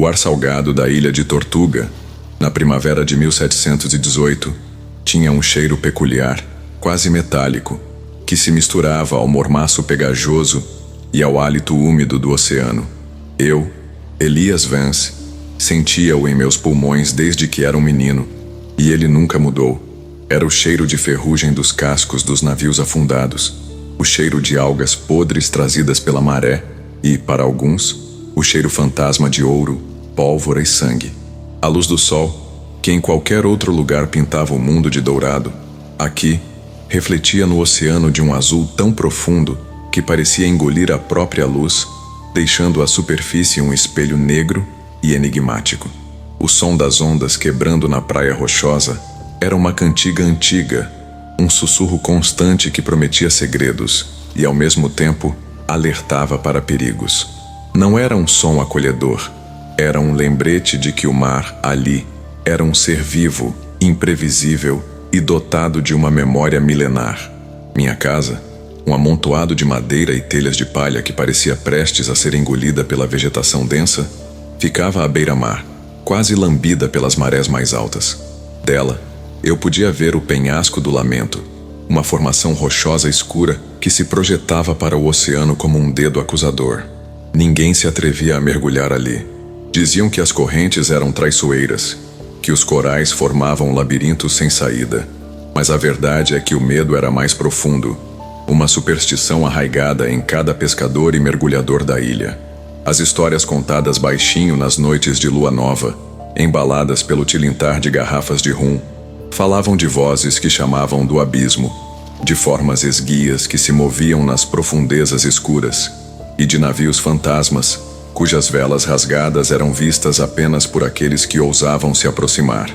O ar salgado da ilha de Tortuga, na primavera de 1718, tinha um cheiro peculiar, quase metálico, que se misturava ao mormaço pegajoso e ao hálito úmido do oceano. Eu, Elias Vance, sentia-o em meus pulmões desde que era um menino, e ele nunca mudou. Era o cheiro de ferrugem dos cascos dos navios afundados, o cheiro de algas podres trazidas pela maré e, para alguns, o cheiro fantasma de ouro, pólvora e sangue. A luz do sol, que em qualquer outro lugar pintava o mundo de dourado, aqui refletia no oceano de um azul tão profundo que parecia engolir a própria luz, deixando à superfície um espelho negro e enigmático. O som das ondas quebrando na praia rochosa era uma cantiga antiga, um sussurro constante que prometia segredos e, ao mesmo tempo, alertava para perigos. Não era um som acolhedor, era um lembrete de que o mar, ali, era um ser vivo, imprevisível e dotado de uma memória milenar. Minha casa, um amontoado de madeira e telhas de palha que parecia prestes a ser engolida pela vegetação densa, ficava à beira-mar, quase lambida pelas marés mais altas. Dela, eu podia ver o penhasco do Lamento, uma formação rochosa escura que se projetava para o oceano como um dedo acusador. Ninguém se atrevia a mergulhar ali. Diziam que as correntes eram traiçoeiras, que os corais formavam labirintos sem saída. Mas a verdade é que o medo era mais profundo, uma superstição arraigada em cada pescador e mergulhador da ilha. As histórias contadas baixinho nas noites de lua nova, embaladas pelo tilintar de garrafas de rum, falavam de vozes que chamavam do abismo, de formas esguias que se moviam nas profundezas escuras, e de navios fantasmas, cujas velas rasgadas eram vistas apenas por aqueles que ousavam se aproximar.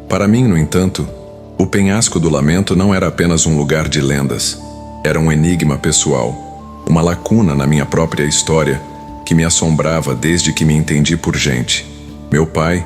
Para mim, no entanto, o penhasco do Lamento não era apenas um lugar de lendas, era um enigma pessoal, uma lacuna na minha própria história que me assombrava desde que me entendi por gente. Meu pai,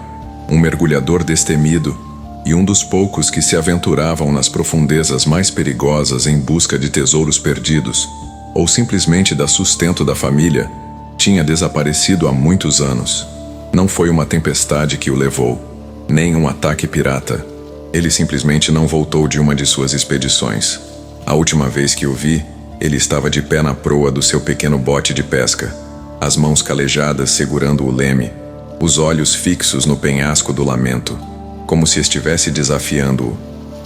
um mergulhador destemido e um dos poucos que se aventuravam nas profundezas mais perigosas em busca de tesouros perdidos, ou simplesmente dar sustento da família, tinha desaparecido há muitos anos. Não foi uma tempestade que o levou, nem um ataque pirata. Ele simplesmente não voltou de uma de suas expedições. A última vez que o vi, ele estava de pé na proa do seu pequeno bote de pesca, as mãos calejadas segurando o leme, os olhos fixos no penhasco do Lamento, como se estivesse desafiando-o.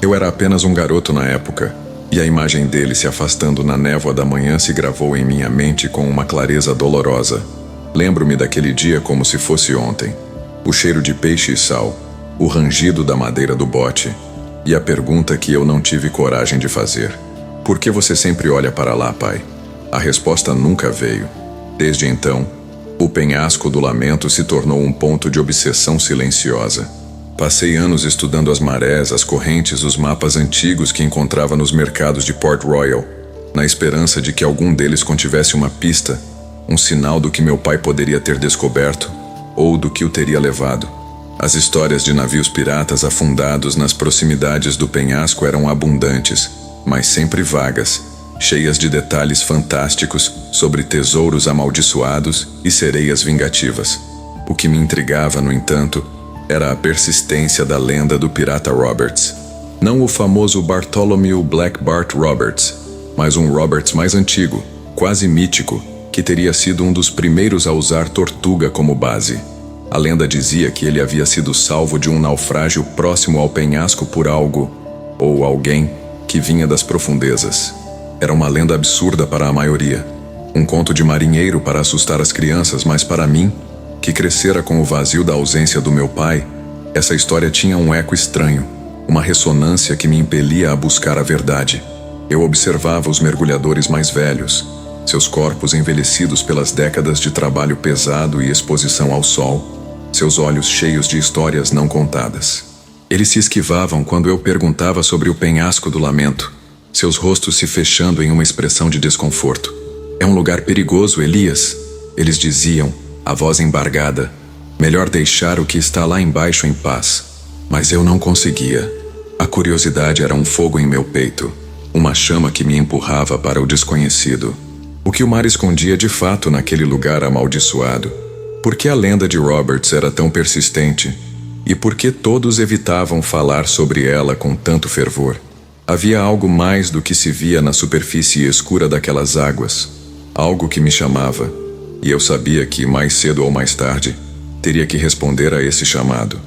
Eu era apenas um garoto na época, e a imagem dele se afastando na névoa da manhã se gravou em minha mente com uma clareza dolorosa. Lembro-me daquele dia como se fosse ontem. O cheiro de peixe e sal, o rangido da madeira do bote, e a pergunta que eu não tive coragem de fazer. Por que você sempre olha para lá, pai? A resposta nunca veio. Desde então, o penhasco do Lamento se tornou um ponto de obsessão silenciosa. Passei anos estudando as marés, as correntes, os mapas antigos que encontrava nos mercados de Port Royal, na esperança de que algum deles contivesse uma pista, um sinal do que meu pai poderia ter descoberto ou do que o teria levado. As histórias de navios piratas afundados nas proximidades do penhasco eram abundantes, mas sempre vagas, cheias de detalhes fantásticos sobre tesouros amaldiçoados e sereias vingativas. O que me intrigava, no entanto, era a persistência da lenda do pirata Roberts. Não o famoso Bartholomew Black Bart Roberts, mas um Roberts mais antigo, quase mítico, que teria sido um dos primeiros a usar Tortuga como base. A lenda dizia que ele havia sido salvo de um naufrágio próximo ao penhasco por algo, ou alguém, que vinha das profundezas. Era uma lenda absurda para a maioria. Um conto de marinheiro para assustar as crianças, mas para mim, que crescera com o vazio da ausência do meu pai, essa história tinha um eco estranho, uma ressonância que me impelia a buscar a verdade. Eu observava os mergulhadores mais velhos, seus corpos envelhecidos pelas décadas de trabalho pesado e exposição ao sol, seus olhos cheios de histórias não contadas. Eles se esquivavam quando eu perguntava sobre o penhasco do Lamento, seus rostos se fechando em uma expressão de desconforto. É um lugar perigoso, Elias, eles diziam, a voz embargada. Melhor deixar o que está lá embaixo em paz. Mas eu não conseguia. A curiosidade era um fogo em meu peito, uma chama que me empurrava para o desconhecido. O que o mar escondia de fato naquele lugar amaldiçoado? Por que a lenda de Roberts era tão persistente? E por que todos evitavam falar sobre ela com tanto fervor? Havia algo mais do que se via na superfície escura daquelas águas. Algo que me chamava. E eu sabia que, mais cedo ou mais tarde, teria que responder a esse chamado.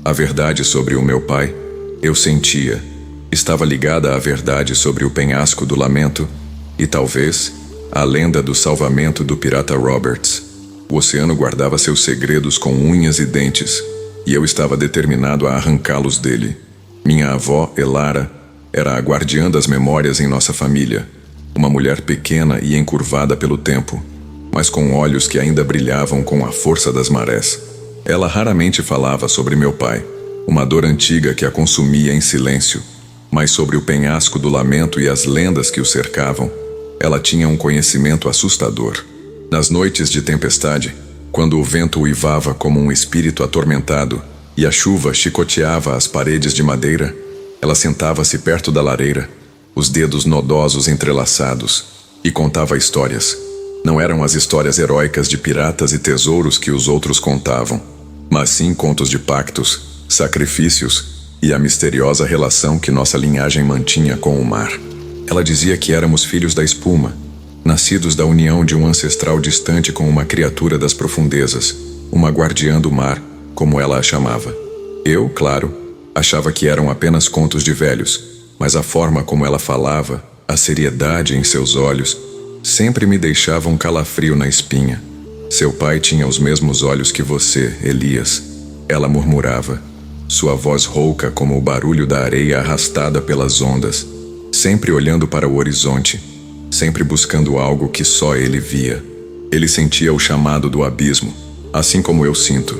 A verdade sobre o meu pai, eu sentia, estava ligada à verdade sobre o penhasco do lamento e, talvez, à lenda do salvamento do pirata Roberts. O oceano guardava seus segredos com unhas e dentes, e eu estava determinado a arrancá-los dele. Minha avó, Elara, era a guardiã das memórias em nossa família, uma mulher pequena e encurvada pelo tempo, mas com olhos que ainda brilhavam com a força das marés. Ela raramente falava sobre meu pai, uma dor antiga que a consumia em silêncio, mas sobre o penhasco do lamento e as lendas que o cercavam, ela tinha um conhecimento assustador. Nas noites de tempestade, quando o vento uivava como um espírito atormentado e a chuva chicoteava as paredes de madeira, ela sentava-se perto da lareira, os dedos nodosos entrelaçados, e contava histórias. Não eram as histórias heróicas de piratas e tesouros que os outros contavam, mas sim contos de pactos, sacrifícios e a misteriosa relação que nossa linhagem mantinha com o mar. Ela dizia que éramos filhos da espuma, nascidos da união de um ancestral distante com uma criatura das profundezas, uma guardiã do mar, como ela a chamava. Eu, claro, achava que eram apenas contos de velhos, mas a forma como ela falava, a seriedade em seus olhos, sempre me deixava um calafrio na espinha. Seu pai tinha os mesmos olhos que você, Elias, ela murmurava, sua voz rouca como o barulho da areia arrastada pelas ondas, sempre olhando para o horizonte, sempre buscando algo que só ele via. Ele sentia o chamado do abismo, assim como eu sinto,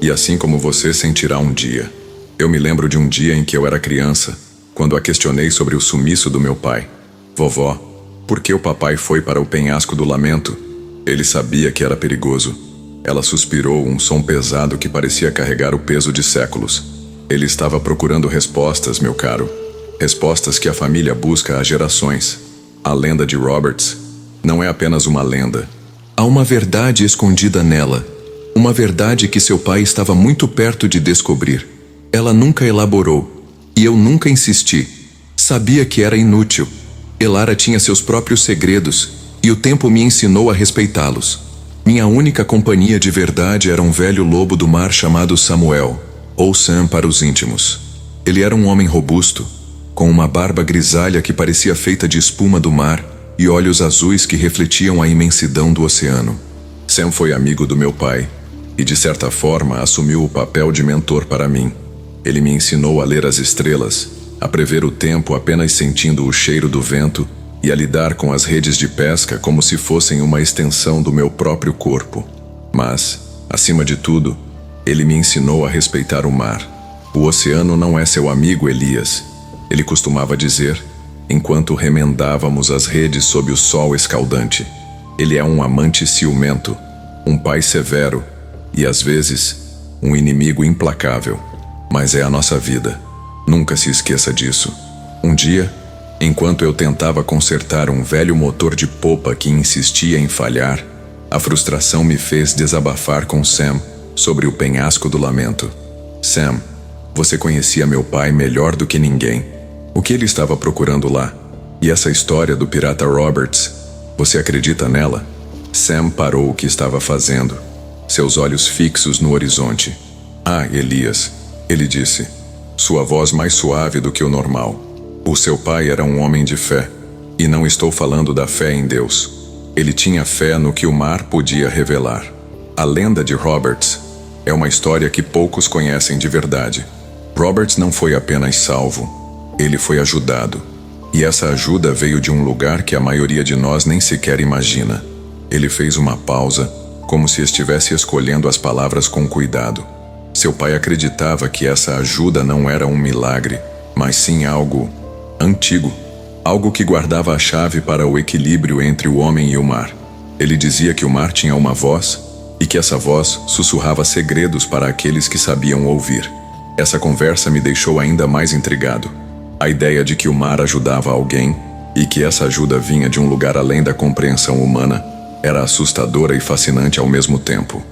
e assim como você sentirá um dia. Eu me lembro de um dia em que eu era criança, quando a questionei sobre o sumiço do meu pai. Vovó, por que o papai foi para o penhasco do lamento? Ele sabia que era perigoso. Ela suspirou, um som pesado que parecia carregar o peso de séculos. Ele estava procurando respostas, meu caro. Respostas que a família busca há gerações. A lenda de Roberts não é apenas uma lenda. Há uma verdade escondida nela. Uma verdade que seu pai estava muito perto de descobrir. Ela nunca elaborou. E eu nunca insisti. Sabia que era inútil. Elara tinha seus próprios segredos, e o tempo me ensinou a respeitá-los. Minha única companhia de verdade era um velho lobo do mar chamado Samuel, ou Sam para os íntimos. Ele era um homem robusto, com uma barba grisalha que parecia feita de espuma do mar e olhos azuis que refletiam a imensidão do oceano. Sam foi amigo do meu pai, e de certa forma assumiu o papel de mentor para mim. Ele me ensinou a ler as estrelas, a prever o tempo apenas sentindo o cheiro do vento e a lidar com as redes de pesca como se fossem uma extensão do meu próprio corpo. Mas, acima de tudo, ele me ensinou a respeitar o mar. O oceano não é seu amigo, Elias, ele costumava dizer, enquanto remendávamos as redes sob o sol escaldante. Ele é um amante ciumento, um pai severo e, às vezes, um inimigo implacável. Mas é a nossa vida. Nunca se esqueça disso. Um dia, enquanto eu tentava consertar um velho motor de popa que insistia em falhar, a frustração me fez desabafar com Sam sobre o penhasco do lamento. Sam, você conhecia meu pai melhor do que ninguém. O que ele estava procurando lá? E essa história do pirata Roberts, você acredita nela? Sam parou o que estava fazendo, seus olhos fixos no horizonte. Ah, Elias, ele disse, sua voz mais suave do que o normal. O seu pai era um homem de fé, e não estou falando da fé em Deus. Ele tinha fé no que o mar podia revelar. A lenda de Roberts é uma história que poucos conhecem de verdade. Roberts não foi apenas salvo, ele foi ajudado. E essa ajuda veio de um lugar que a maioria de nós nem sequer imagina. Ele fez uma pausa, como se estivesse escolhendo as palavras com cuidado. Seu pai acreditava que essa ajuda não era um milagre, mas sim algo antigo, algo que guardava a chave para o equilíbrio entre o homem e o mar. Ele dizia que o mar tinha uma voz e que essa voz sussurrava segredos para aqueles que sabiam ouvir. Essa conversa me deixou ainda mais intrigado. A ideia de que o mar ajudava alguém e que essa ajuda vinha de um lugar além da compreensão humana era assustadora e fascinante ao mesmo tempo.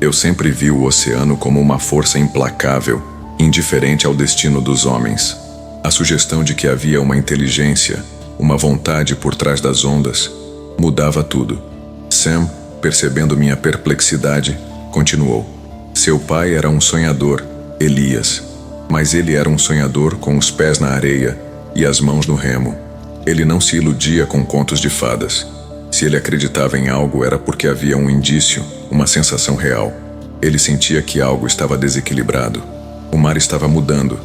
Eu sempre vi o oceano como uma força implacável, indiferente ao destino dos homens. A sugestão de que havia uma inteligência, uma vontade por trás das ondas, mudava tudo. Sam, percebendo minha perplexidade, continuou. Seu pai era um sonhador, Elias, mas ele era um sonhador com os pés na areia e as mãos no remo. Ele não se iludia com contos de fadas. Se ele acreditava em algo era porque havia um indício, uma sensação real. Ele sentia que algo estava desequilibrado. O mar estava mudando,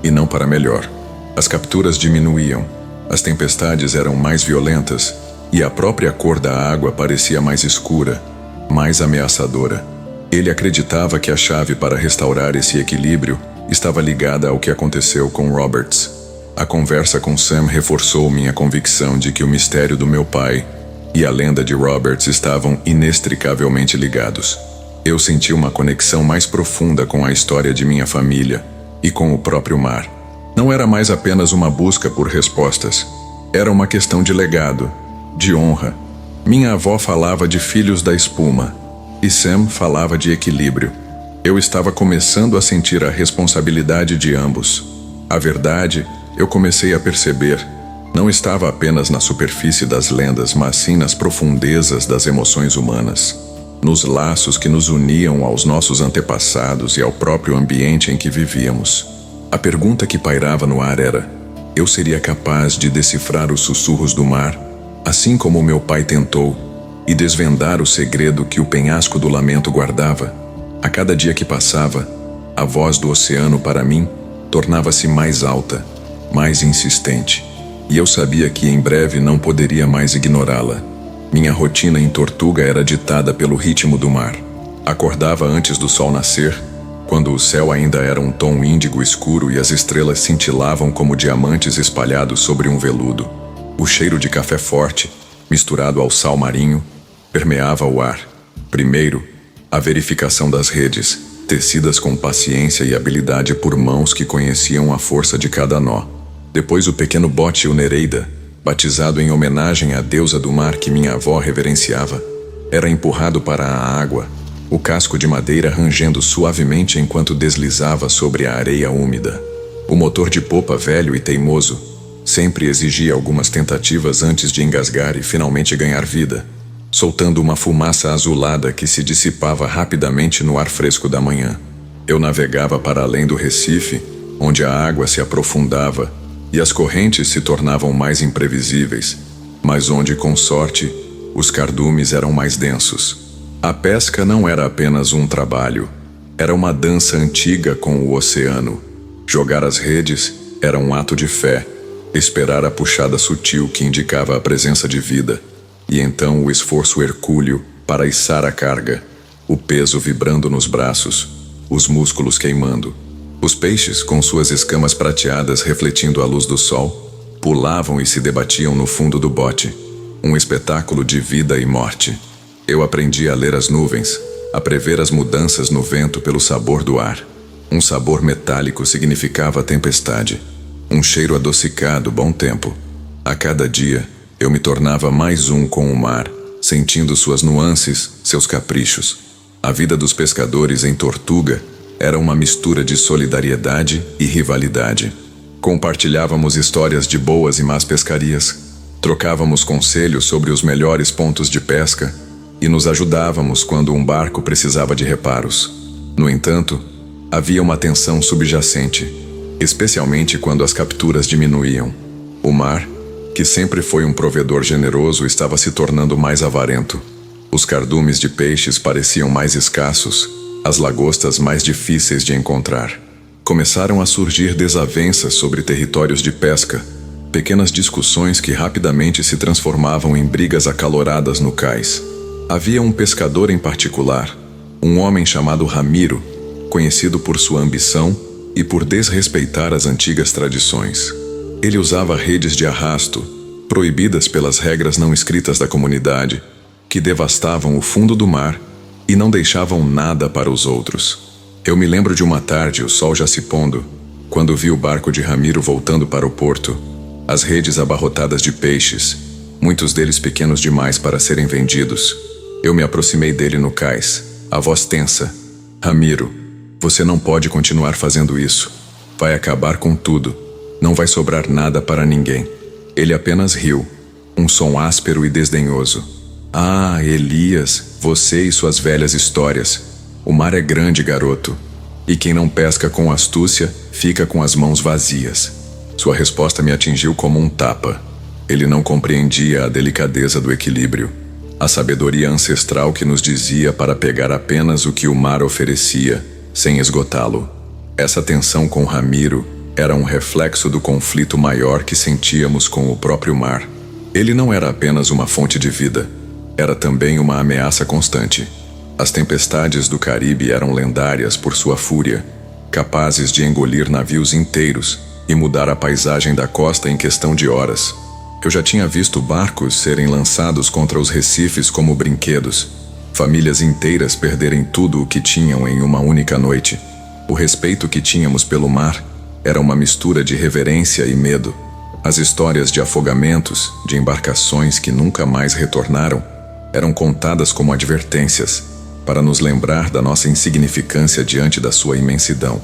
e não para melhor. As capturas diminuíam, as tempestades eram mais violentas, e a própria cor da água parecia mais escura, mais ameaçadora. Ele acreditava que a chave para restaurar esse equilíbrio estava ligada ao que aconteceu com Roberts. A conversa com Sam reforçou minha convicção de que o mistério do meu pai e a lenda de Roberts estavam inextricavelmente ligados. Eu senti uma conexão mais profunda com a história de minha família e com o próprio mar. Não era mais apenas uma busca por respostas. Era uma questão de legado, de honra. Minha avó falava de filhos da espuma, e Sam falava de equilíbrio. Eu estava começando a sentir a responsabilidade de ambos. A verdade, eu comecei a perceber, não estava apenas na superfície das lendas, mas sim nas profundezas das emoções humanas, nos laços que nos uniam aos nossos antepassados e ao próprio ambiente em que vivíamos. A pergunta que pairava no ar era: eu seria capaz de decifrar os sussurros do mar, assim como meu pai tentou, e desvendar o segredo que o penhasco do lamento guardava? A cada dia que passava, a voz do oceano para mim tornava-se mais alta, mais insistente. E eu sabia que em breve não poderia mais ignorá-la. Minha rotina em Tortuga era ditada pelo ritmo do mar. Acordava antes do sol nascer, quando o céu ainda era um tom índigo escuro e as estrelas cintilavam como diamantes espalhados sobre um veludo. O cheiro de café forte, misturado ao sal marinho, permeava o ar. Primeiro, a verificação das redes, tecidas com paciência e habilidade por mãos que conheciam a força de cada nó. Depois o pequeno bote o Nereida, batizado em homenagem à deusa do mar que minha avó reverenciava, era empurrado para a água, o casco de madeira rangendo suavemente enquanto deslizava sobre a areia úmida. O motor de popa velho e teimoso sempre exigia algumas tentativas antes de engasgar e finalmente ganhar vida, soltando uma fumaça azulada que se dissipava rapidamente no ar fresco da manhã. Eu navegava para além do Recife, onde a água se aprofundava e as correntes se tornavam mais imprevisíveis, mas onde, com sorte, os cardumes eram mais densos. A pesca não era apenas um trabalho, era uma dança antiga com o oceano. Jogar as redes era um ato de fé, esperar a puxada sutil que indicava a presença de vida, e então o esforço hercúleo para içar a carga, o peso vibrando nos braços, os músculos queimando. Os peixes, com suas escamas prateadas refletindo a luz do sol, pulavam e se debatiam no fundo do bote, um espetáculo de vida e morte. Eu aprendi a ler as nuvens, a prever as mudanças no vento pelo sabor do ar. Um sabor metálico significava tempestade, um cheiro adocicado, bom tempo. A cada dia, eu me tornava mais um com o mar, sentindo suas nuances, seus caprichos. A vida dos pescadores em Tortuga era uma mistura de solidariedade e rivalidade. Compartilhávamos histórias de boas e más pescarias, trocávamos conselhos sobre os melhores pontos de pesca e nos ajudávamos quando um barco precisava de reparos. No entanto, havia uma tensão subjacente, especialmente quando as capturas diminuíam. O mar, que sempre foi um provedor generoso, estava se tornando mais avarento. Os cardumes de peixes pareciam mais escassos, as lagostas mais difíceis de encontrar. Começaram a surgir desavenças sobre territórios de pesca, pequenas discussões que rapidamente se transformavam em brigas acaloradas no cais. Havia um pescador em particular, um homem chamado Ramiro, conhecido por sua ambição e por desrespeitar as antigas tradições. Ele usava redes de arrasto, proibidas pelas regras não escritas da comunidade, que devastavam o fundo do mar e não deixavam nada para os outros. Eu me lembro de uma tarde, o sol já se pondo, quando vi o barco de Ramiro voltando para o porto, as redes abarrotadas de peixes, muitos deles pequenos demais para serem vendidos. Eu me aproximei dele no cais, A voz tensa. Ramiro, você não pode continuar fazendo isso. Vai acabar com tudo. Não vai sobrar nada para ninguém. Ele apenas riu. Um som áspero e desdenhoso. Ah, Elias, você e suas velhas histórias. O mar é grande, garoto. E quem não pesca com astúcia, fica com as mãos vazias. Sua resposta me atingiu como um tapa. Ele não compreendia a delicadeza do equilíbrio, a sabedoria ancestral que nos dizia para pegar apenas o que o mar oferecia, sem esgotá-lo. Essa tensão com Ramiro era um reflexo do conflito maior que sentíamos com o próprio mar. Ele não era apenas uma fonte de vida, era também uma ameaça constante. As tempestades do Caribe eram lendárias por sua fúria, capazes de engolir navios inteiros e mudar a paisagem da costa em questão de horas. Eu já tinha visto barcos serem lançados contra os recifes como brinquedos, famílias inteiras perderem tudo o que tinham em uma única noite. O respeito que tínhamos pelo mar era uma mistura de reverência e medo. As histórias de afogamentos, de embarcações que nunca mais retornaram, eram contadas como advertências, para nos lembrar da nossa insignificância diante da sua imensidão.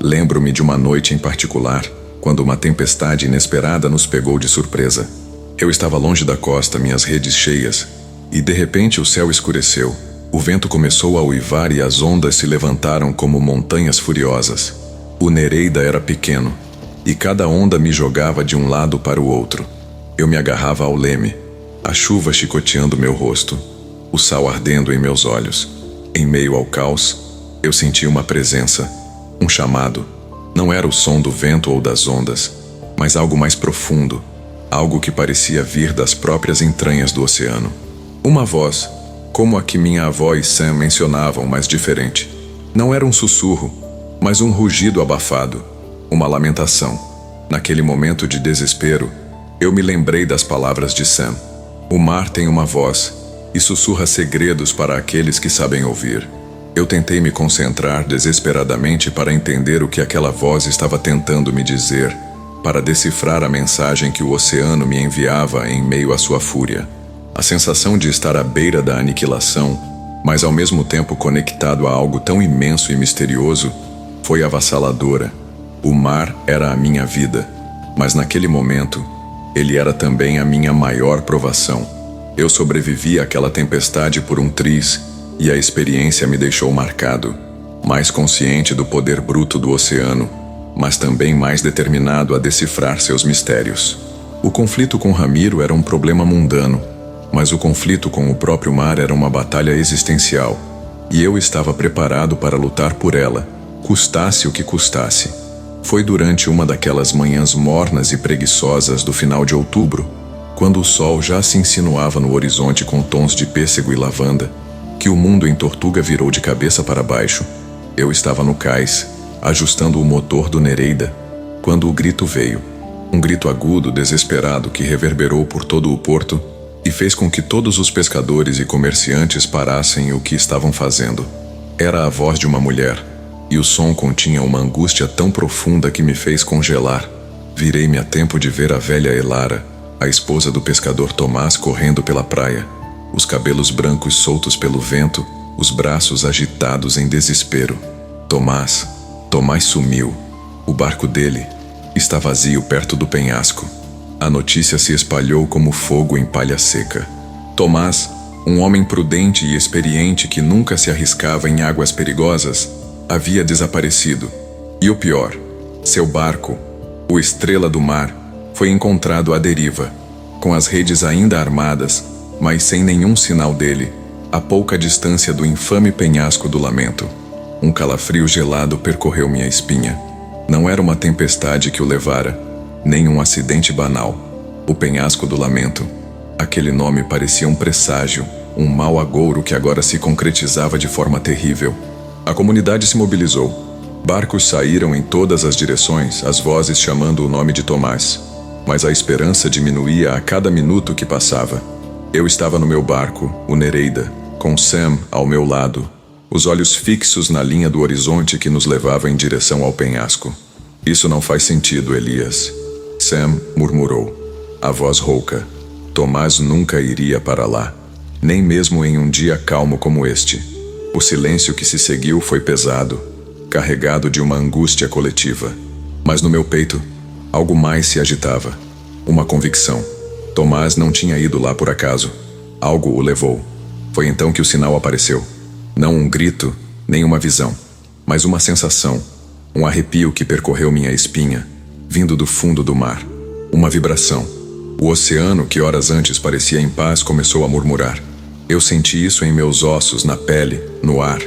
Lembro-me de uma noite em particular, quando uma tempestade inesperada nos pegou de surpresa. Eu estava longe da costa, minhas redes cheias, e de repente o céu escureceu. O vento começou a uivar e as ondas se levantaram como montanhas furiosas. O Nereida era pequeno, e cada onda me jogava de um lado para o outro. Eu me agarrava ao leme, a chuva chicoteando meu rosto, o sal ardendo em meus olhos. Em meio ao caos, eu senti uma presença, um chamado. Não era o som do vento ou das ondas, mas algo mais profundo, algo que parecia vir das próprias entranhas do oceano. Uma voz, como a que minha avó e Sam mencionavam, mas diferente. Não era um sussurro, mas um rugido abafado, uma lamentação. Naquele momento de desespero, eu me lembrei das palavras de Sam. O mar tem uma voz e sussurra segredos para aqueles que sabem ouvir. Eu tentei me concentrar desesperadamente para entender o que aquela voz estava tentando me dizer, para decifrar a mensagem que o oceano me enviava em meio à sua fúria. A sensação de estar à beira da aniquilação, mas ao mesmo tempo conectado a algo tão imenso e misterioso, foi avassaladora. O mar era a minha vida, mas naquele momento, ele era também a minha maior provação. Eu sobrevivi àquela tempestade por um triz, e a experiência me deixou marcado, mais consciente do poder bruto do oceano, mas também mais determinado a decifrar seus mistérios. O conflito com Ramiro era um problema mundano, mas o conflito com o próprio mar era uma batalha existencial, e eu estava preparado para lutar por ela, custasse o que custasse. Foi durante uma daquelas manhãs mornas e preguiçosas do final de outubro, quando o sol já se insinuava no horizonte com tons de pêssego e lavanda, que o mundo em Tortuga virou de cabeça para baixo. Eu estava no cais, ajustando o motor do Nereida, quando o grito veio. Um grito agudo, desesperado, que reverberou por todo o porto e fez com que todos os pescadores e comerciantes parassem o que estavam fazendo. Era a voz de uma mulher, e o som continha uma angústia tão profunda que me fez congelar. Virei-me a tempo de ver a velha Elara, a esposa do pescador Tomás, correndo pela praia, os cabelos brancos soltos pelo vento, os braços agitados em desespero. Tomás sumiu. O barco dele está vazio perto do penhasco. A notícia se espalhou como fogo em palha seca. Tomás, um homem prudente e experiente que nunca se arriscava em águas perigosas, havia desaparecido. E o pior, seu barco, o Estrela do Mar, foi encontrado à deriva, com as redes ainda armadas, mas sem nenhum sinal dele, a pouca distância do infame penhasco do Lamento. Um calafrio gelado percorreu minha espinha. Não era uma tempestade que o levara, nem um acidente banal. O penhasco do Lamento. Aquele nome parecia um presságio, um mau agouro que agora se concretizava de forma terrível. A comunidade se mobilizou. Barcos saíram em todas as direções, as vozes chamando o nome de Tomás. Mas a esperança diminuía a cada minuto que passava. Eu estava no meu barco, o Nereida, com Sam ao meu lado, os olhos fixos na linha do horizonte que nos levava em direção ao penhasco. Isso não faz sentido, Elias. Sam murmurou, a voz rouca. Tomás nunca iria para lá, nem mesmo em um dia calmo como este. O silêncio que se seguiu foi pesado, carregado de uma angústia coletiva. Mas no meu peito, algo mais se agitava. Uma convicção. Tomás não tinha ido lá por acaso. Algo o levou. Foi então que o sinal apareceu. Não um grito, nem uma visão, mas uma sensação, um arrepio que percorreu minha espinha, vindo do fundo do mar. Uma vibração. O oceano, que horas antes parecia em paz, começou a murmurar. Eu senti isso em meus ossos, na pele, no ar.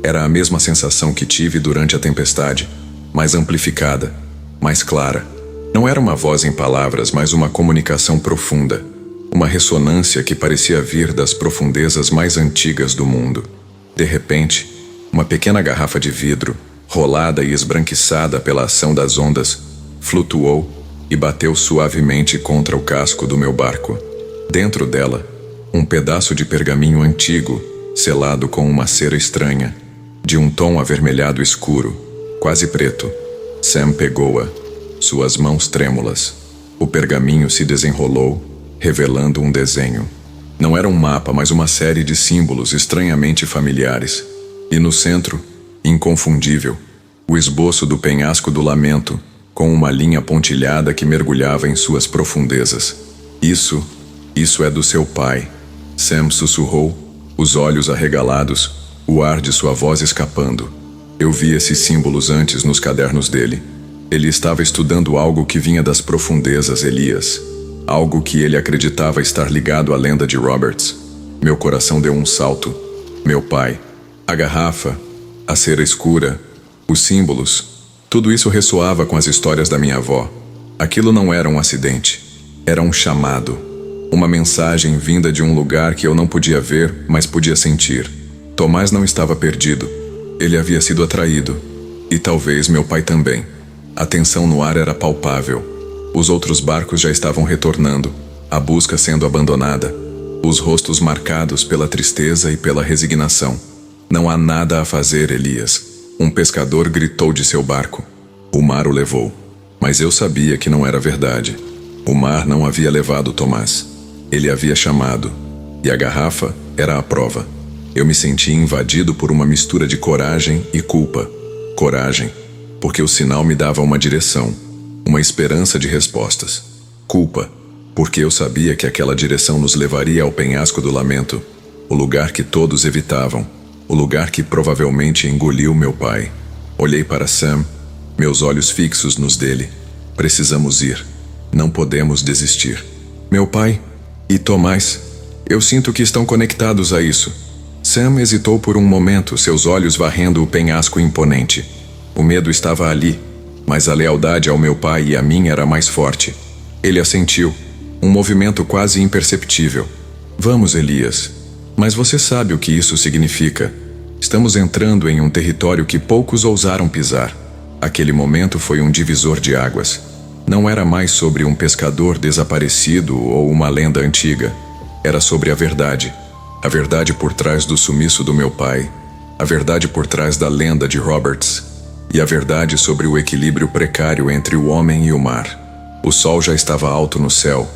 Era a mesma sensação que tive durante a tempestade, mais amplificada, mais clara. Não era uma voz em palavras, mas uma comunicação profunda. Uma ressonância que parecia vir das profundezas mais antigas do mundo. De repente, uma pequena garrafa de vidro, rolada e esbranquiçada pela ação das ondas, flutuou e bateu suavemente contra o casco do meu barco. Dentro dela, um pedaço de pergaminho antigo, selado com uma cera estranha, de um tom avermelhado escuro, quase preto. Sam pegou-a, suas mãos trêmulas. O pergaminho se desenrolou, revelando um desenho. Não era um mapa, mas uma série de símbolos estranhamente familiares. E no centro, inconfundível, o esboço do penhasco do lamento, com uma linha pontilhada que mergulhava em suas profundezas. Isso é do seu pai. Sam sussurrou, os olhos arregalados, o ar de sua voz escapando. Eu vi esses símbolos antes nos cadernos dele. Ele estava estudando algo que vinha das profundezas, Elias. Algo que ele acreditava estar ligado à lenda de Roberts. Meu coração deu um salto. Meu pai, a garrafa, a cera escura, os símbolos, tudo isso ressoava com as histórias da minha avó. Aquilo não era um acidente. Era um chamado. Uma mensagem vinda de um lugar que eu não podia ver, mas podia sentir. Tomás não estava perdido. Ele havia sido atraído. E talvez meu pai também. A tensão no ar era palpável. Os outros barcos já estavam retornando, a busca sendo abandonada, os rostos marcados pela tristeza e pela resignação. Não há nada a fazer, Elias. Um pescador gritou de seu barco. O mar o levou. Mas eu sabia que não era verdade. O mar não havia levado Tomás. Ele havia chamado. E a garrafa era a prova. Eu me senti invadido por uma mistura de coragem e culpa. Coragem, porque o sinal me dava uma direção, uma esperança de respostas. Culpa, porque eu sabia que aquela direção nos levaria ao penhasco do lamento, o lugar que todos evitavam, o lugar que provavelmente engoliu meu pai. Olhei para Sam, meus olhos fixos nos dele. Precisamos ir. Não podemos desistir. Meu pai e Tomás, eu sinto que estão conectados a isso. Sam hesitou por um momento, seus olhos varrendo o penhasco imponente. O medo estava ali, mas a lealdade ao meu pai e a mim era mais forte. Ele assentiu, um movimento quase imperceptível. Vamos, Elias. Mas você sabe o que isso significa. Estamos entrando em um território que poucos ousaram pisar. Aquele momento foi um divisor de águas. Não era mais sobre um pescador desaparecido ou uma lenda antiga. Era sobre a verdade. A verdade por trás do sumiço do meu pai. A verdade por trás da lenda de Roberts. E a verdade sobre o equilíbrio precário entre o homem e o mar. O sol já estava alto no céu,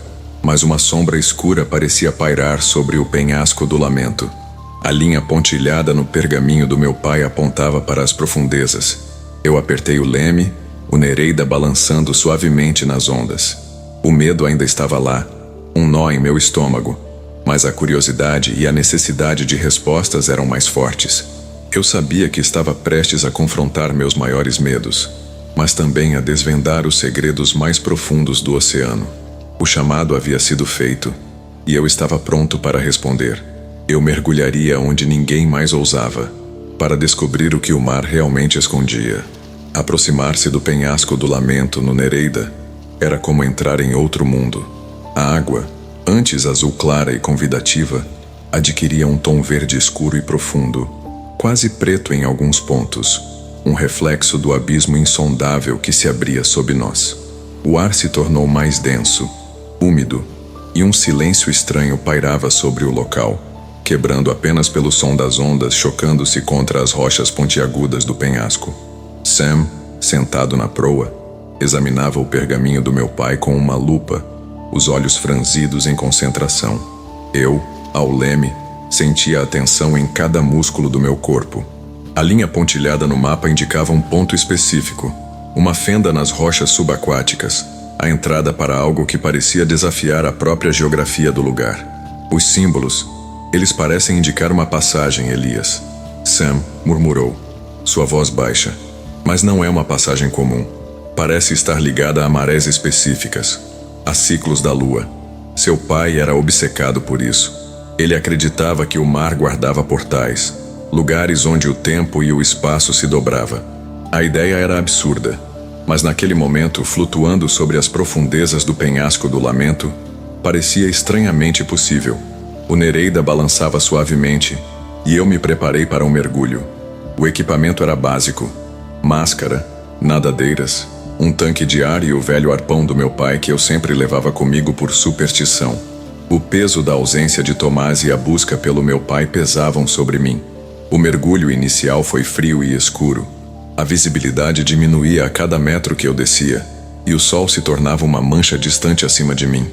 mas uma sombra escura parecia pairar sobre o penhasco do lamento. A linha pontilhada no pergaminho do meu pai apontava para as profundezas. Eu apertei o leme, o Nereida balançando suavemente nas ondas. O medo ainda estava lá, um nó em meu estômago, mas a curiosidade e a necessidade de respostas eram mais fortes. Eu sabia que estava prestes a confrontar meus maiores medos, mas também a desvendar os segredos mais profundos do oceano. O chamado havia sido feito, e eu estava pronto para responder. Eu mergulharia onde ninguém mais ousava, para descobrir o que o mar realmente escondia. Aproximar-se do penhasco do lamento no Nereida era como entrar em outro mundo. A água, antes azul clara e convidativa, adquiria um tom verde escuro e profundo, quase preto em alguns pontos, um reflexo do abismo insondável que se abria sob nós. O ar se tornou mais denso, úmido, e um silêncio estranho pairava sobre o local, quebrando apenas pelo som das ondas chocando-se contra as rochas pontiagudas do penhasco. Sam, sentado na proa, examinava o pergaminho do meu pai com uma lupa, os olhos franzidos em concentração. Eu, ao leme, Sentia a tensão em cada músculo do meu corpo. A linha pontilhada no mapa indicava um ponto específico, uma fenda nas rochas subaquáticas, a entrada para algo que parecia desafiar a própria geografia do lugar. Os símbolos, eles parecem indicar uma passagem, Elias. Sam murmurou, sua voz baixa. Mas não é uma passagem comum. Parece estar ligada a marés específicas, a ciclos da lua. Seu pai era obcecado por isso. Ele acreditava que o mar guardava portais, lugares onde o tempo e o espaço se dobrava. A ideia era absurda, mas naquele momento, flutuando sobre as profundezas do penhasco do lamento, parecia estranhamente possível. O Nereida balançava suavemente, e eu me preparei para um mergulho. O equipamento era básico: máscara, nadadeiras, um tanque de ar e o velho arpão do meu pai que eu sempre levava comigo por superstição. O peso da ausência de Tomás e a busca pelo meu pai pesavam sobre mim. O mergulho inicial foi frio e escuro. A visibilidade diminuía a cada metro que eu descia, e o sol se tornava uma mancha distante acima de mim.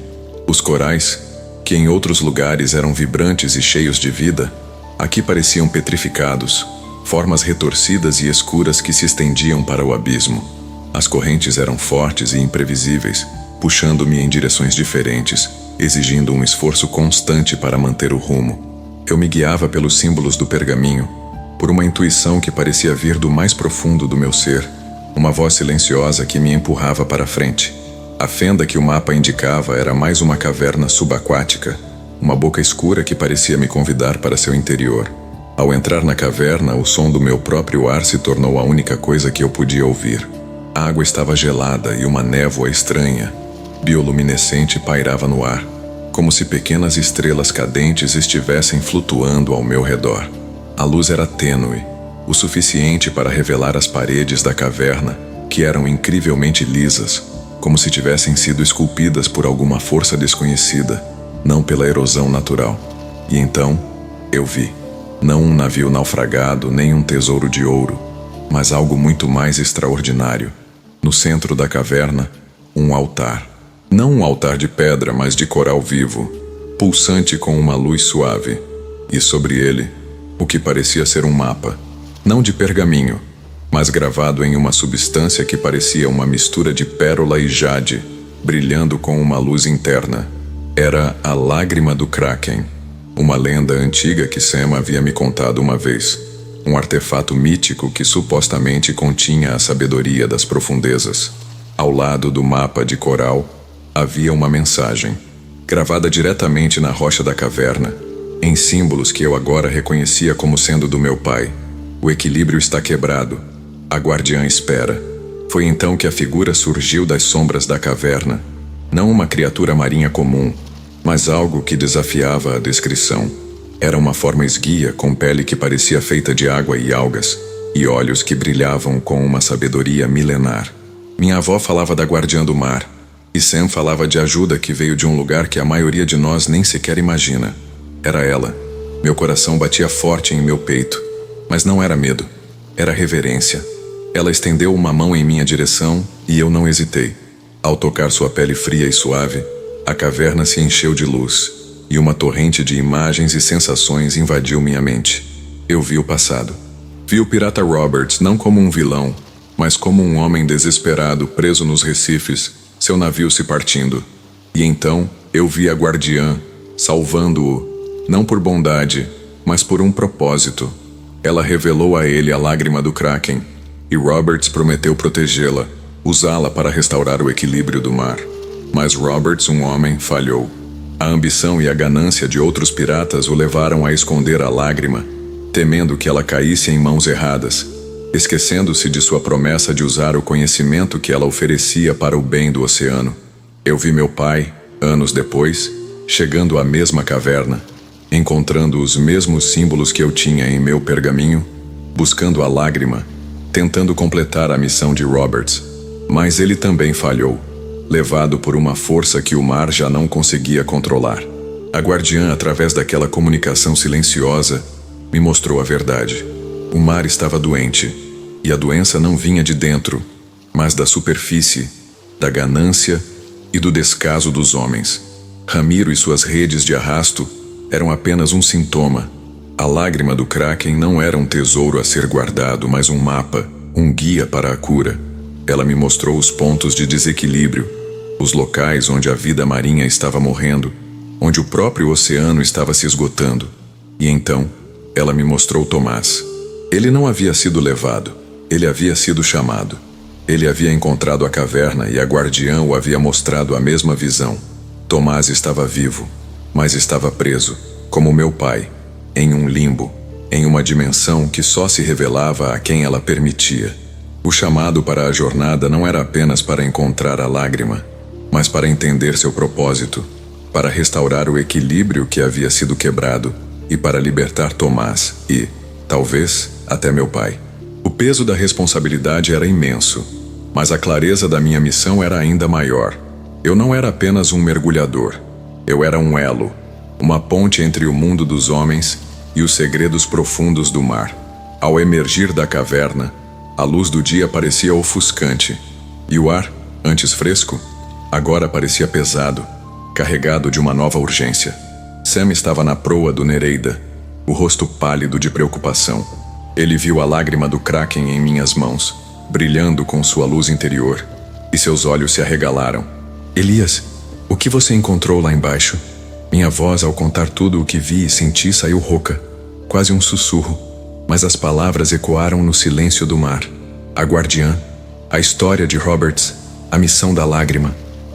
Os corais, que em outros lugares eram vibrantes e cheios de vida, aqui pareciam petrificados, formas retorcidas e escuras que se estendiam para o abismo. As correntes eram fortes e imprevisíveis, puxando-me em direções diferentes, exigindo um esforço constante para manter o rumo. Eu me guiava pelos símbolos do pergaminho, por uma intuição que parecia vir do mais profundo do meu ser, uma voz silenciosa que me empurrava para frente. A fenda que o mapa indicava era mais uma caverna subaquática, uma boca escura que parecia me convidar para seu interior. Ao entrar na caverna, o som do meu próprio ar se tornou a única coisa que eu podia ouvir. A água estava gelada e uma névoa estranha, bioluminescente, pairava no ar, como se pequenas estrelas cadentes estivessem flutuando ao meu redor. A luz era tênue, o suficiente para revelar as paredes da caverna, que eram incrivelmente lisas, como se tivessem sido esculpidas por alguma força desconhecida, não pela erosão natural. E então, eu vi. Não um navio naufragado, nem um tesouro de ouro, mas algo muito mais extraordinário. No centro da caverna, um altar. Não um altar de pedra, mas de coral vivo, pulsante com uma luz suave. E sobre ele, o que parecia ser um mapa, não de pergaminho, mas gravado em uma substância que parecia uma mistura de pérola e jade, brilhando com uma luz interna. Era a lágrima do Kraken, uma lenda antiga que Sam havia me contado uma vez, um artefato mítico que supostamente continha a sabedoria das profundezas. Ao lado do mapa de coral, havia uma mensagem, gravada diretamente na rocha da caverna, em símbolos que eu agora reconhecia como sendo do meu pai. O equilíbrio está quebrado. A guardiã espera. Foi então que a figura surgiu das sombras da caverna. Não uma criatura marinha comum, mas algo que desafiava a descrição. Era uma forma esguia, com pele que parecia feita de água e algas, e olhos que brilhavam com uma sabedoria milenar. Minha avó falava da guardiã do mar, e Sam falava de ajuda que veio de um lugar que a maioria de nós nem sequer imagina. Era ela. Meu coração batia forte em meu peito, mas não era medo, era reverência. Ela estendeu uma mão em minha direção e eu não hesitei. Ao tocar sua pele fria e suave, a caverna se encheu de luz, e uma torrente de imagens e sensações invadiu minha mente. Eu vi o passado. Vi o pirata Roberts não como um vilão, mas como um homem desesperado preso nos recifes, seu navio se partindo. E então eu vi a guardiã, salvando-o, não por bondade, mas por um propósito. Ela revelou a ele a lágrima do Kraken, e Roberts prometeu protegê-la, usá-la para restaurar o equilíbrio do mar. Mas Roberts, um homem, falhou. A ambição e a ganância de outros piratas o levaram a esconder a lágrima, temendo que ela caísse em mãos erradas, esquecendo-se de sua promessa de usar o conhecimento que ela oferecia para o bem do oceano. Eu vi meu pai, anos depois, chegando à mesma caverna, encontrando os mesmos símbolos que eu tinha em meu pergaminho, buscando a lágrima, tentando completar a missão de Roberts. Mas ele também falhou, levado por uma força que o mar já não conseguia controlar. A guardiã, através daquela comunicação silenciosa, me mostrou a verdade. O mar estava doente, e a doença não vinha de dentro, mas da superfície, da ganância e do descaso dos homens. Ramiro e suas redes de arrasto eram apenas um sintoma. A lágrima do Kraken não era um tesouro a ser guardado, mas um mapa, um guia para a cura. Ela me mostrou os pontos de desequilíbrio, os locais onde a vida marinha estava morrendo, onde o próprio oceano estava se esgotando. E então, ela me mostrou Tomás. Ele não havia sido levado, ele havia sido chamado. Ele havia encontrado a caverna e a guardiã o havia mostrado a mesma visão. Tomás estava vivo, mas estava preso, como meu pai, em um limbo, em uma dimensão que só se revelava a quem ela permitia. O chamado para a jornada não era apenas para encontrar a lágrima, mas para entender seu propósito, para restaurar o equilíbrio que havia sido quebrado e para libertar Tomás e, talvez, até meu pai. O peso da responsabilidade era imenso, mas a clareza da minha missão era ainda maior. Eu não era apenas um mergulhador. Eu era um elo, uma ponte entre o mundo dos homens e os segredos profundos do mar. Ao emergir da caverna, a luz do dia parecia ofuscante, e o ar, antes fresco, agora parecia pesado, carregado de uma nova urgência. Sam estava na proa do Nereida, o rosto pálido de preocupação. Ele viu a lágrima do Kraken em minhas mãos, brilhando com sua luz interior, e seus olhos se arregalaram. Elias, o que você encontrou lá embaixo? Minha voz, ao contar tudo o que vi e senti, saiu rouca, quase um sussurro, mas as palavras ecoaram no silêncio do mar. A guardiã, a história de Roberts, a missão da lágrima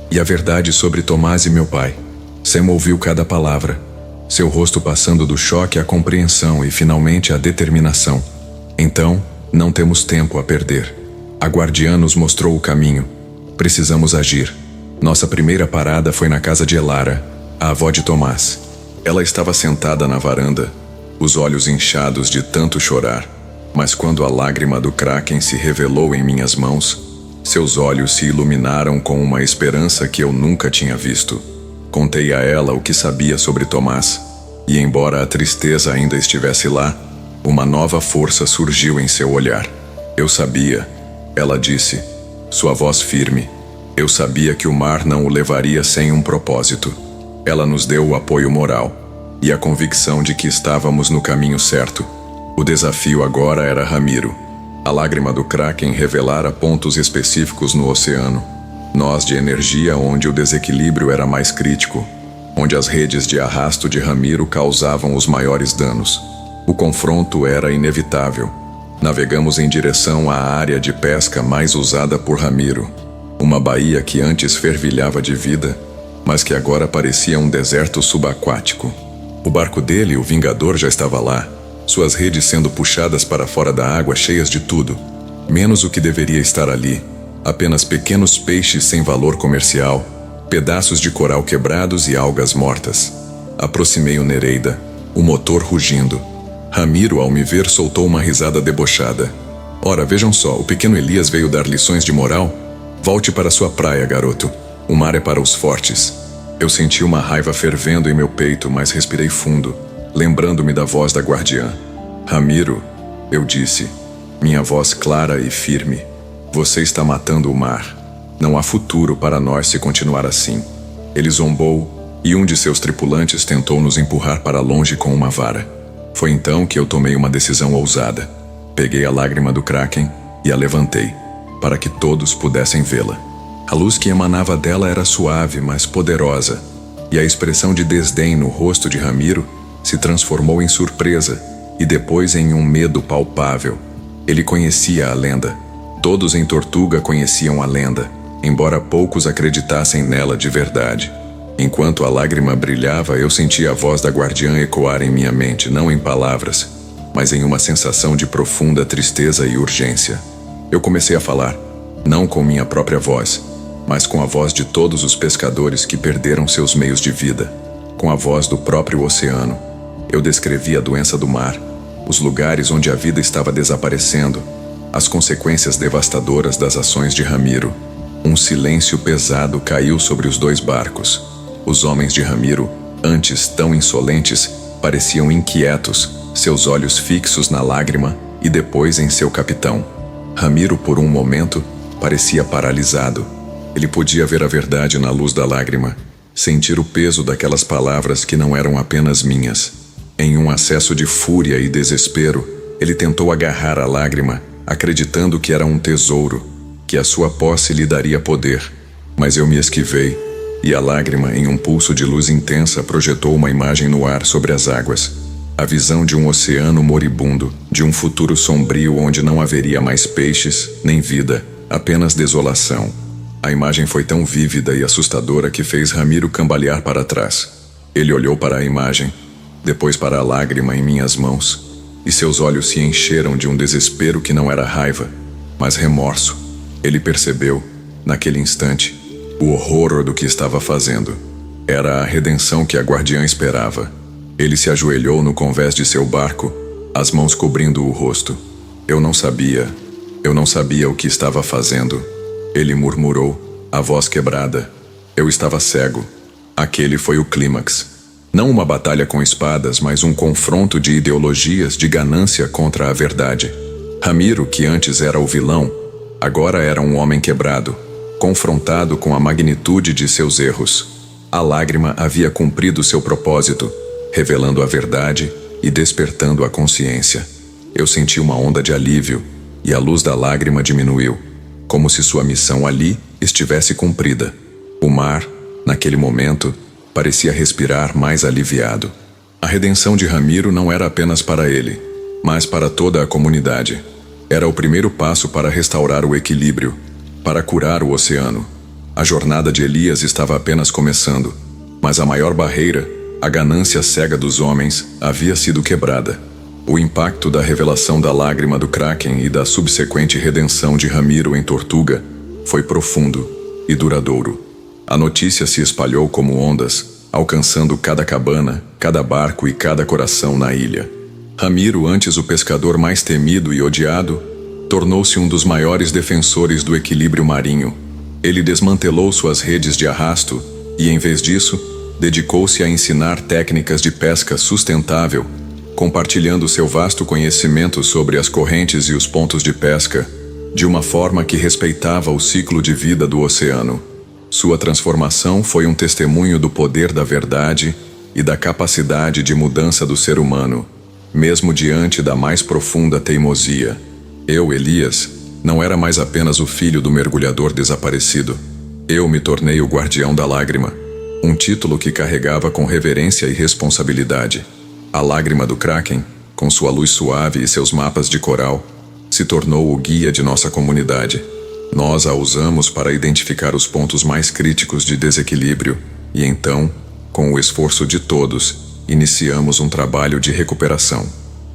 e a verdade sobre Tomás e meu pai. Sam ouviu cada palavra, seu rosto passando do choque à compreensão e finalmente à determinação. Então, não temos tempo a perder. A guardiã nos mostrou o caminho. Precisamos agir. Nossa primeira parada foi na casa de Elara, a avó de Tomás. Ela estava sentada na varanda, os olhos inchados de tanto chorar, mas quando a lágrima do Kraken se revelou em minhas mãos, seus olhos se iluminaram com uma esperança que eu nunca tinha visto. Contei a ela o que sabia sobre Tomás, e embora a tristeza ainda estivesse lá, uma nova força surgiu em seu olhar. Eu sabia, ela disse, sua voz firme. Eu sabia que o mar não o levaria sem um propósito. Ela nos deu o apoio moral e a convicção de que estávamos no caminho certo. O desafio agora era Ramiro. A lágrima do Kraken revelara pontos específicos no oceano. Nós de energia onde o desequilíbrio era mais crítico, onde as redes de arrasto de Ramiro causavam os maiores danos. O confronto era inevitável. Navegamos em direção à área de pesca mais usada por Ramiro. Uma baía que antes fervilhava de vida, mas que agora parecia um deserto subaquático. O barco dele, o Vingador, já estava lá, suas redes sendo puxadas para fora da água cheias de tudo, menos o que deveria estar ali, apenas pequenos peixes sem valor comercial, pedaços de coral quebrados e algas mortas. Aproximei o Nereida, o motor rugindo. Ramiro, ao me ver, soltou uma risada debochada. Ora, vejam só, o pequeno Elias veio dar lições de moral? Volte para sua praia, garoto. O mar é para os fortes. Eu senti uma raiva fervendo em meu peito, mas respirei fundo, lembrando-me da voz da guardiã. Ramiro, eu disse, minha voz clara e firme, você está matando o mar. Não há futuro para nós se continuar assim. Ele zombou, e um de seus tripulantes tentou nos empurrar para longe com uma vara. Foi então que eu tomei uma decisão ousada. Peguei a lágrima do Kraken e a levantei, para que todos pudessem vê-la. A luz que emanava dela era suave, mas poderosa, e a expressão de desdém no rosto de Ramiro se transformou em surpresa e depois em um medo palpável. Ele conhecia a lenda. Todos em Tortuga conheciam a lenda, embora poucos acreditassem nela de verdade. Enquanto a lágrima brilhava, eu sentia a voz da guardiã ecoar em minha mente, não em palavras, mas em uma sensação de profunda tristeza e urgência. Eu comecei a falar, não com minha própria voz, mas com a voz de todos os pescadores que perderam seus meios de vida, com a voz do próprio oceano. Eu descrevi a doença do mar, os lugares onde a vida estava desaparecendo, as consequências devastadoras das ações de Ramiro. Um silêncio pesado caiu sobre os dois barcos. Os homens de Ramiro, antes tão insolentes, pareciam inquietos, seus olhos fixos na lágrima e depois em seu capitão. Ramiro, por um momento, parecia paralisado. Ele podia ver a verdade na luz da lágrima, sentir o peso daquelas palavras que não eram apenas minhas. Em um acesso de fúria e desespero, ele tentou agarrar a lágrima, acreditando que era um tesouro, que a sua posse lhe daria poder. Mas eu me esquivei, e a lágrima, em um pulso de luz intensa, projetou uma imagem no ar sobre as águas. A visão de um oceano moribundo, de um futuro sombrio onde não haveria mais peixes, nem vida, apenas desolação. A imagem foi tão vívida e assustadora que fez Ramiro cambalear para trás. Ele olhou para a imagem, depois para a lágrima em minhas mãos, e seus olhos se encheram de um desespero que não era raiva, mas remorso. Ele percebeu, naquele instante, o horror do que estava fazendo. Era a redenção que a guardiã esperava. Ele se ajoelhou no convés de seu barco, as mãos cobrindo o rosto. Eu não sabia o que estava fazendo. Ele murmurou, a voz quebrada. Eu estava cego. Aquele foi o clímax. Não uma batalha com espadas, mas um confronto de ideologias de ganância contra a verdade. Ramiro, que antes era o vilão, agora era um homem quebrado, confrontado com a magnitude de seus erros. A lágrima havia cumprido seu propósito, revelando a verdade e despertando a consciência. Eu senti uma onda de alívio, e a luz da lágrima diminuiu, como se sua missão ali estivesse cumprida. O mar, naquele momento, parecia respirar mais aliviado. A redenção de Ramiro não era apenas para ele, mas para toda a comunidade. Era o primeiro passo para restaurar o equilíbrio, para curar o oceano. A jornada de Elias estava apenas começando, mas a maior barreira, a ganância cega dos homens, havia sido quebrada. O impacto da revelação da lágrima do Kraken e da subsequente redenção de Ramiro em Tortuga foi profundo e duradouro. A notícia se espalhou como ondas, alcançando cada cabana, cada barco e cada coração na ilha. Ramiro, antes o pescador mais temido e odiado, tornou-se um dos maiores defensores do equilíbrio marinho. Ele desmantelou suas redes de arrasto e, em vez disso, dedicou-se a ensinar técnicas de pesca sustentável, compartilhando seu vasto conhecimento sobre as correntes e os pontos de pesca, de uma forma que respeitava o ciclo de vida do oceano. Sua transformação foi um testemunho do poder da verdade e da capacidade de mudança do ser humano, mesmo diante da mais profunda teimosia. Eu, Elias, não era mais apenas o filho do mergulhador desaparecido. Eu me tornei o guardião da lágrima, um título que carregava com reverência e responsabilidade. A lágrima do Kraken, com sua luz suave e seus mapas de coral, se tornou o guia de nossa comunidade. Nós a usamos para identificar os pontos mais críticos de desequilíbrio e então, com o esforço de todos, iniciamos um trabalho de recuperação.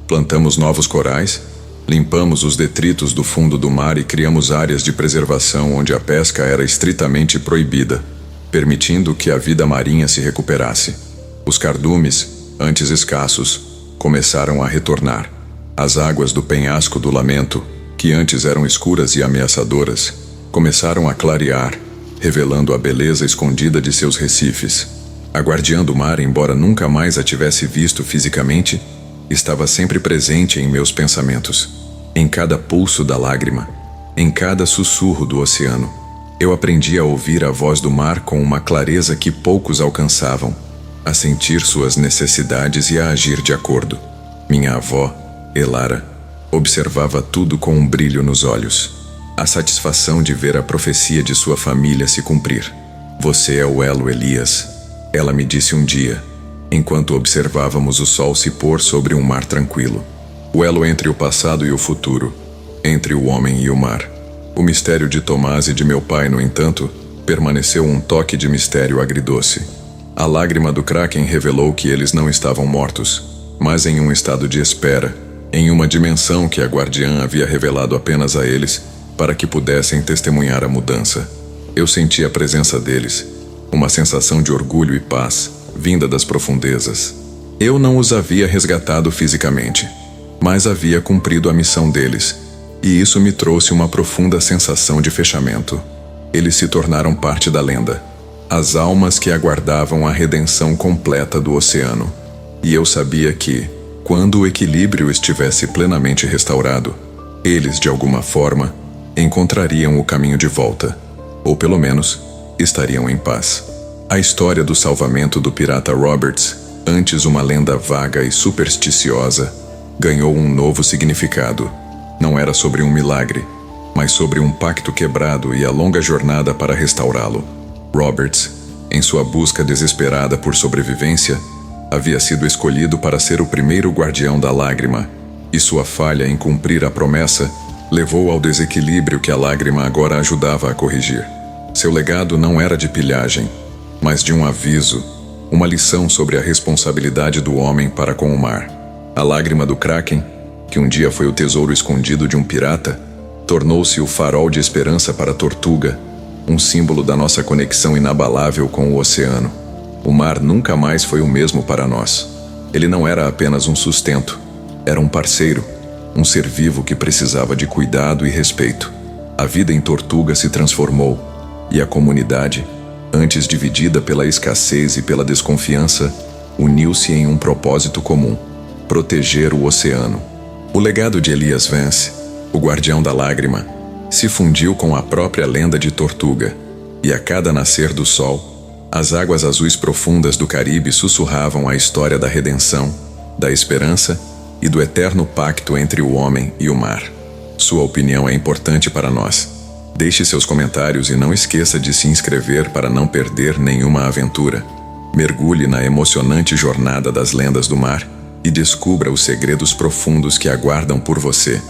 Plantamos novos corais, limpamos os detritos do fundo do mar e criamos áreas de preservação onde a pesca era estritamente proibida, permitindo que a vida marinha se recuperasse. Os cardumes, antes escassos, começaram a retornar. As águas do penhasco do Lamento, que antes eram escuras e ameaçadoras, começaram a clarear, revelando a beleza escondida de seus recifes. A guardiã do mar, embora nunca mais a tivesse visto fisicamente, estava sempre presente em meus pensamentos. Em cada pulso da lágrima, em cada sussurro do oceano, eu aprendi a ouvir a voz do mar com uma clareza que poucos alcançavam, a sentir suas necessidades e a agir de acordo. Minha avó, Elara, observava tudo com um brilho nos olhos. A satisfação de ver a profecia de sua família se cumprir. Você é o elo, Elias, ela me disse um dia, enquanto observávamos o sol se pôr sobre um mar tranquilo. O elo entre o passado e o futuro, entre o homem e o mar. O mistério de Tomás e de meu pai, no entanto, permaneceu um toque de mistério agridoce. A lágrima do Kraken revelou que eles não estavam mortos, mas em um estado de espera, em uma dimensão que a guardiã havia revelado apenas a eles, para que pudessem testemunhar a mudança. Eu senti a presença deles, uma sensação de orgulho e paz, vinda das profundezas. Eu não os havia resgatado fisicamente, mas havia cumprido a missão deles, e isso me trouxe uma profunda sensação de fechamento. Eles se tornaram parte da lenda, as almas que aguardavam a redenção completa do oceano. E eu sabia que, quando o equilíbrio estivesse plenamente restaurado, eles, de alguma forma, encontrariam o caminho de volta, ou pelo menos, estariam em paz. A história do salvamento do pirata Roberts, antes uma lenda vaga e supersticiosa, ganhou um novo significado. Não era sobre um milagre, mas sobre um pacto quebrado e a longa jornada para restaurá-lo. Roberts, em sua busca desesperada por sobrevivência, havia sido escolhido para ser o primeiro guardião da lágrima, e sua falha em cumprir a promessa levou ao desequilíbrio que a lágrima agora ajudava a corrigir. Seu legado não era de pilhagem, mas de um aviso, uma lição sobre a responsabilidade do homem para com o mar. A lágrima do Kraken, que um dia foi o tesouro escondido de um pirata, tornou-se o farol de esperança para a Tortuga, um símbolo da nossa conexão inabalável com o oceano. O mar nunca mais foi o mesmo para nós. Ele não era apenas um sustento, era um parceiro, um ser vivo que precisava de cuidado e respeito. A vida em Tortuga se transformou, e a comunidade, antes dividida pela escassez e pela desconfiança, uniu-se em um propósito comum: proteger o oceano. O legado de Elias Vance, o guardião da lágrima, se fundiu com a própria lenda de Tortuga, e a cada nascer do sol, as águas azuis profundas do Caribe sussurravam a história da redenção, da esperança e do eterno pacto entre o homem e o mar. Sua opinião é importante para nós. Deixe seus comentários e não esqueça de se inscrever para não perder nenhuma aventura. Mergulhe na emocionante jornada das lendas do mar e descubra os segredos profundos que aguardam por você.